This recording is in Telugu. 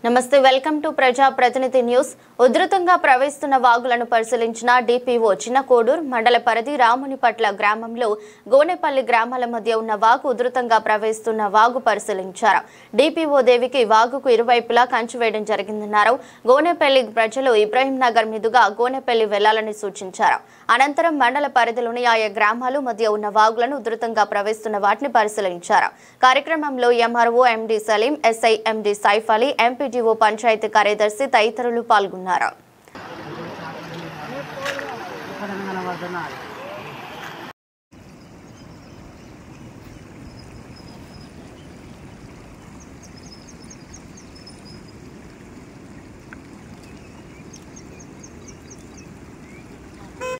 నమస్తే వెల్కమ్ టు ప్రజా ప్రతినిధి న్యూస్. ఉధృతంగా ప్రవహిస్తున్న వాగులను పరిశీలించిన డిపిఓ చిన్నకోడూరు మండల పరిధి రామునిపట్ల గ్రామంలో గోనెపల్లి గ్రామాల మధ్య ఉన్న వాగు ఉధృతంగా ప్రవహిస్తున్న వాగు పరిశీలించారు. డిపిఓ దేవికి వాగుకు ఇరువైపులా కంచె వేయడం జరిగిందన్నారు. గోనెపల్లి ప్రజలు ఇబ్రహీం నగర్ మీదుగా గోనెపల్లి వెళ్లాలని సూచించారు. అనంతరం మండల పరిధిలోని ఆయా గ్రామాల మధ్య ఉన్న వాగులను ఉధృతంగా ప్రవహిస్తున్న వాటిని పరిశీలించారు. కార్యక్రమంలో ఎంఆర్ఓ ఎండి సలీం, ఎస్ఐ ఎండి సైఫ్ అలీ, ఎంపీడీఓ పంచాయతీ కార్యదర్శి తదితరులు పాల్గొన్నారు.